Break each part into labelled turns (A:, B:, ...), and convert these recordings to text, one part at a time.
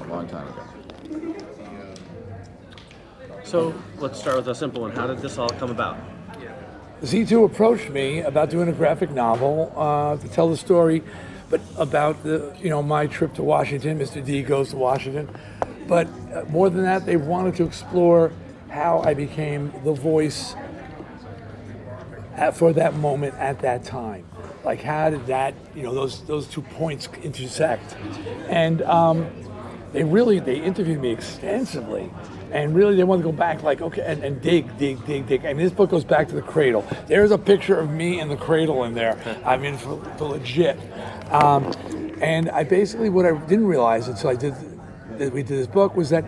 A: a long time ago.
B: So let's start with a simple one. How did this all come about?
C: Z2 approached me about doing a graphic novel to tell the story, but about my trip to Washington. Mr. D goes to Washington, but more than that, they wanted to explore how I became the voice for that moment at that time. Like, how did that, those 2 points intersect? And they interviewed me extensively. And really, they want to go back, like, okay, and dig. I mean, this book goes back to the cradle. There's a picture of me in the cradle in there. I mean, for legit. And I basically, what I didn't realize until we did this book was that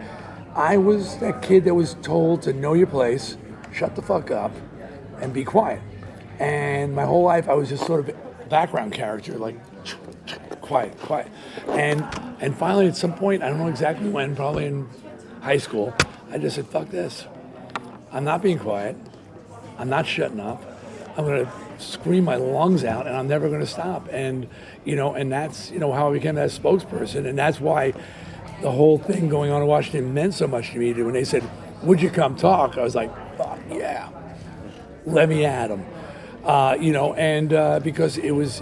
C: I was that kid that was told to know your place, shut the fuck up, and be quiet. And my whole life, I was just sort of a background character, like, quiet. And finally, at some point, I don't know exactly when, probably in high school, I just said, fuck this. I'm not being quiet. I'm not shutting up. I'm going to scream my lungs out, and I'm never going to stop. And, and that's, how I became that spokesperson. And that's why the whole thing going on in Washington meant so much to me. When they said, would you come talk? I was like, fuck yeah. Let me at them. Because it was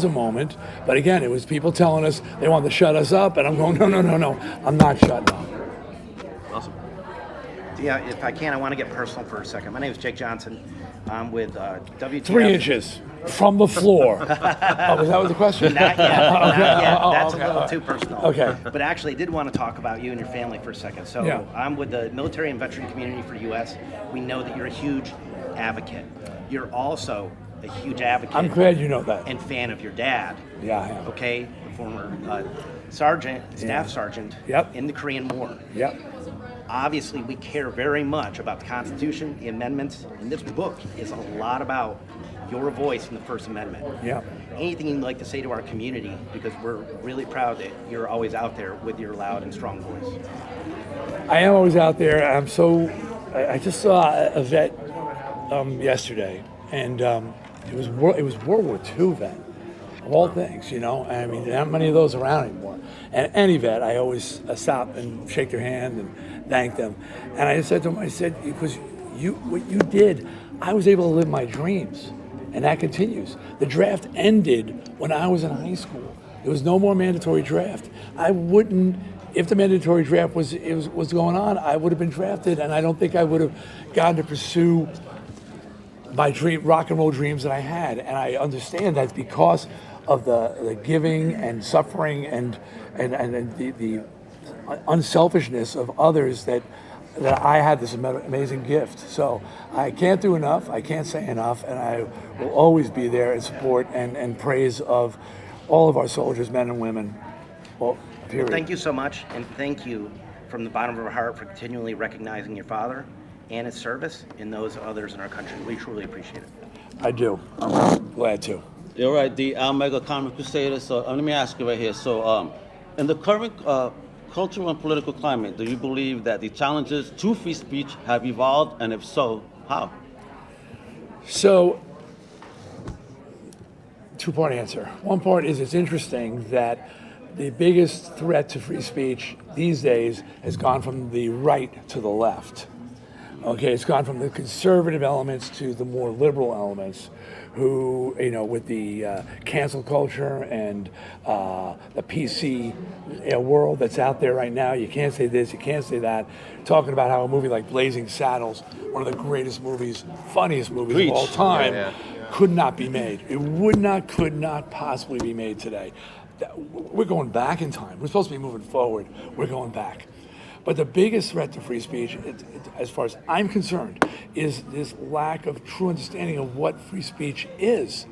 C: a moment. But again, it was people telling us they wanted to shut us up. And I'm going, no. I'm not shutting up.
B: Awesome.
D: Yeah, if I can, I want to get personal for a second. My name is Jake Johnson. I'm with WTF.
C: 3 inches from the floor. Was that the question?
D: Not yet. Not yet. That's
C: okay.
D: a little too personal.
C: Okay.
D: But actually, I did want to talk about you and your family for a second. So
C: Yeah.
D: I'm with the military and veteran community for U.S. We know that you're a huge advocate. You're also a huge advocate.
C: I'm glad you know that.
D: And fan of your dad.
C: Yeah, I am.
D: Okay, the former staff sergeant
C: Yep.
D: in the Korean War.
C: Yep.
D: Obviously, we care very much about the Constitution, the amendments, and this book is a lot about your voice in the First Amendment.
C: Yeah.
D: Anything you'd like to say to our community, because we're really proud that you're always out there with your loud and strong voice.
C: I am always out there. I just saw a vet yesterday, and it was World War II vet, of all things, I mean, there aren't many of those around anymore. And any vet, I always stop and shake their hand and thank them. And I just said to him, because what you did, I was able to live my dreams, and that continues. The draft ended when I was in high school. There was no more mandatory draft. I wouldn't, if the mandatory draft was going on, I would have been drafted, and I don't think I would have gotten to pursue my rock and roll dreams that I had. And I understand that's because of the giving and suffering and the unselfishness of others that I had this amazing gift. So I can't do enough, I can't say enough, and I will always be there in support and praise of all of our soldiers, men and women. Well, period.
D: Thank you so much, and thank you from the bottom of our heart for continually recognizing your father and his service and those others in our country. We truly appreciate it.
C: I do. I'm glad to.
E: You're right, Dee. I'm Mega Comic Crusader. So let me ask you right here. So in the current cultural and political climate, do you believe that the challenges to free speech have evolved? And if so, how?
C: So, two-part answer. One part is it's interesting that the biggest threat to free speech these days has gone from the right to the left. Okay, it's gone from the conservative elements to the more liberal elements who, with the cancel culture and the PC world that's out there right now, you can't say this, you can't say that, talking about how a movie like Blazing Saddles, one of the greatest movies, funniest movies of all time, could not be made. It could not possibly be made today. We're going back in time. We're supposed to be moving forward. We're going back. But the biggest threat to free speech, as far as I'm concerned, is this lack of true understanding of what free speech is.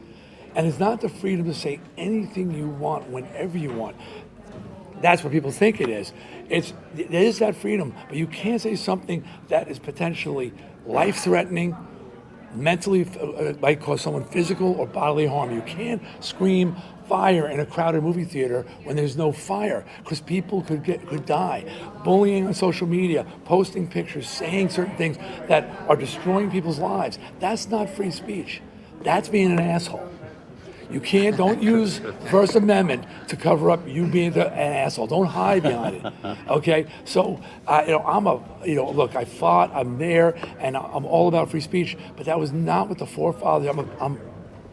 C: And it's not the freedom to say anything you want whenever you want. That's what people think it is. There is that freedom, but you can't say something that is potentially life-threatening, mentally, might cause someone physical or bodily harm. You can't scream fire in a crowded movie theater when there's no fire, because people could die. Bullying on social media, posting pictures, saying certain things that are destroying people's lives. That's not free speech. That's being an asshole. You can't. Don't use First Amendment to cover up you being an asshole. Don't hide behind it. Okay. So look, I fought. I'm there, and I'm all about free speech. But that was not what the forefathers. I'm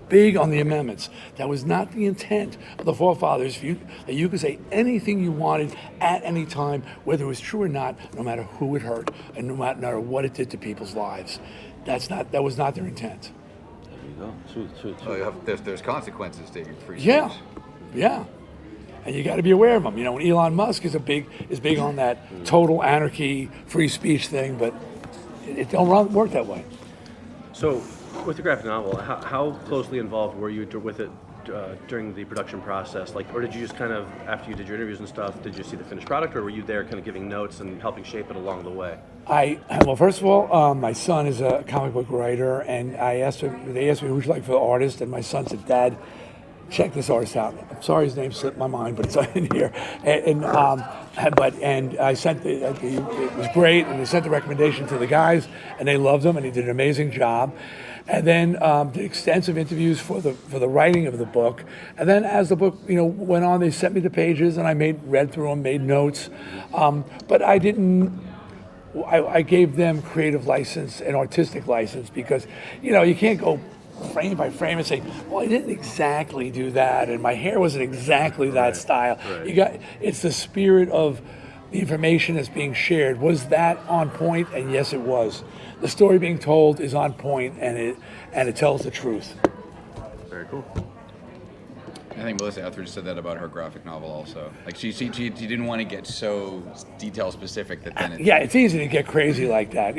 C: big on the amendments. That was not the intent of the forefathers. That you could say anything you wanted at any time, whether it was true or not, no matter who it hurt and no matter what it did to people's lives. That was not their intent.
E: There you go. True.
A: Oh, there's consequences to your free speech.
C: Yeah. And you got to be aware of them. When Elon Musk is big on that total anarchy, free speech thing, but it don't work that way.
B: So, with the graphic novel, how closely involved were you with it during the production process? Or did you just kind of, after you did your interviews and stuff, did you see the finished product, or were you there kind of giving notes and helping shape it along the way?
C: Well, first of all, my son is a comic book writer, and they asked me, who'd you like for the artist? And my son said, Dad, check this artist out. I'm sorry his name slipped my mind, but it's in here. And I sent it was great, and they sent the recommendation to the guys, and they loved him, and he did an amazing job. And then did extensive interviews for the writing of the book. And then as the book went on, they sent me the pages, and I read through them, made notes. But I didn't. I gave them creative license and artistic license because you can't go frame by frame and say, well, I didn't exactly do that, and my hair wasn't exactly that style. Right. It's the spirit of the information that's being shared. Was that on point? And yes, it was. The story being told is on point, and it tells the truth.
B: Very cool.
A: I think Melissa Etheridge said that about her graphic novel also. Like she didn't want to get so detail specific that then
C: it's easy to get crazy like that,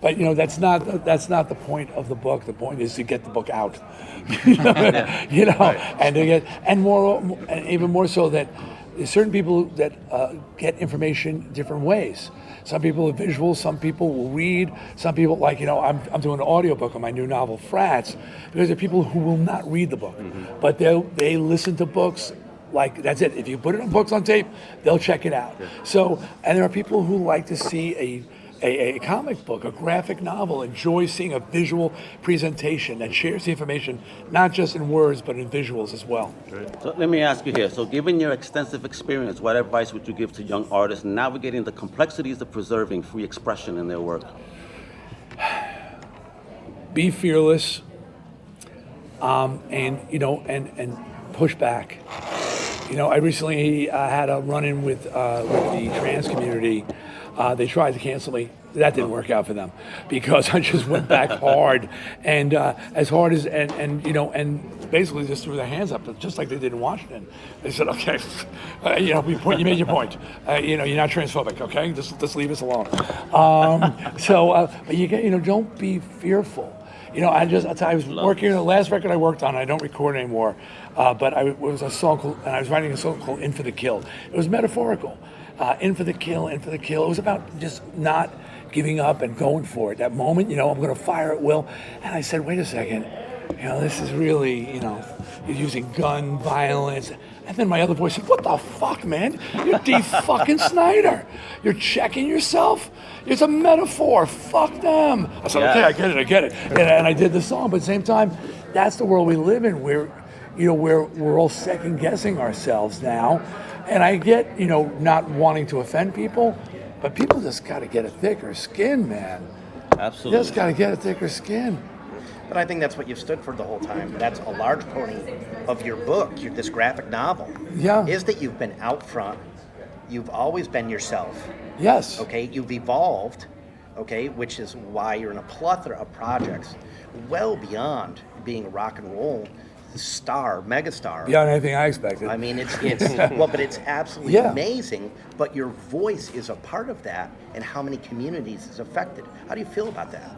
C: but that's not the point of the book. The point is to get the book out,
B: Right.
C: and to get and even more so that there's certain people that get information different ways. Some people are visual, some people will read, some people I'm doing an audiobook on my new novel, Frats, because there are people who will not read the book, but they listen to books like that's it. If you put it on books on tape, they'll check it out. So, and there are people who like to see a comic book, a graphic novel, enjoy seeing a visual presentation that shares the information, not just in words, but in visuals as well.
B: Right.
E: So let me ask you here. So given your extensive experience, what advice would you give to young artists navigating the complexities of preserving free expression in their work?
C: Be fearless, and push back. I recently had a run-in with the trans community. They tried to cancel me. That didn't work out for them because I just went back hard and as hard as and basically just threw their hands up, just like they did in Washington. They said, "Okay, you made your point. You're not transphobic. Okay, just leave us alone." But don't be fearful. I was working on the last record I worked on. I don't record anymore, but it was a song called, and I was writing a song called "In for the Kill." It was metaphorical. In for the kill, in for the kill. It was about just not giving up and going for it. That moment, I'm going to fire at will. And I said, wait a second, this is really, you're using gun violence. And then my other voice said, what the fuck, man? You're Dee fucking Snider. You're checking yourself? It's a metaphor. Fuck them. I said, okay, I get it. And I did the song. But at the same time, that's the world we live in where, we're all second guessing ourselves now. And I get, not wanting to offend people, but people just got to get a thicker skin, man.
E: Absolutely.
C: Just got to get a thicker skin.
D: But I think that's what you've stood for the whole time. That's a large pony of your book, this graphic novel.
C: Yeah.
D: Is that you've been out front. You've always been yourself.
C: Yes.
D: Okay. You've evolved. Okay. Which is why you're in a plethora of projects, well beyond being a rock and roll star, megastar.
C: Beyond anything I expected.
D: I mean, it's but it's absolutely amazing. But your voice is a part of that, and how many communities is affected. How do you feel about that?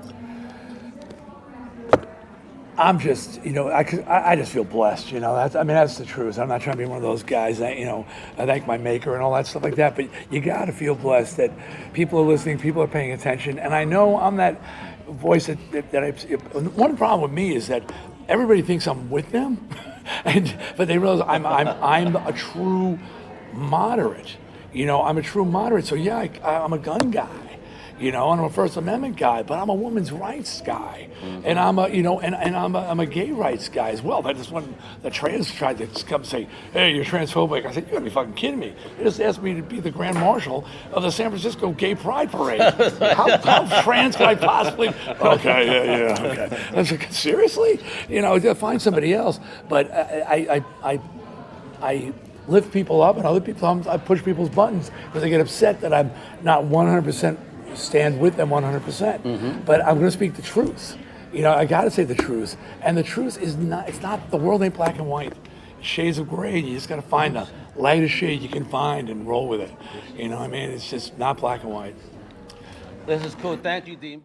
C: I'm just, I just feel blessed. That's the truth. I'm not trying to be one of those guys that, I thank my maker and all that stuff like that. But you got to feel blessed that people are listening, people are paying attention, and I know I'm that voice that one problem with me is that everybody thinks I'm with them, but they realize I'm a true moderate. I'm a true moderate. So I'm a gun guy. and I'm a First Amendment guy, but I'm a women's rights guy, and I'm I'm a gay rights guy as well. That is when the trans tried to come say, "Hey, you're transphobic." I said, "You gotta be fucking kidding me!" They just asked me to be the Grand Marshal of the San Francisco Gay Pride Parade. how trans can I possibly? Okay, yeah, okay. I was like, seriously? Find somebody else. But I lift people up, and other people, I push people's buttons because they get upset that I'm not 100% stand with them 100%. But I'm going to speak the truth. I got to say the truth, and the truth is not. It's not. The world ain't black and white. It's shades of gray. You just got to find the lightest shade you can find and roll with it. It's just not black and white.
E: This is cool. Thank you, Dean.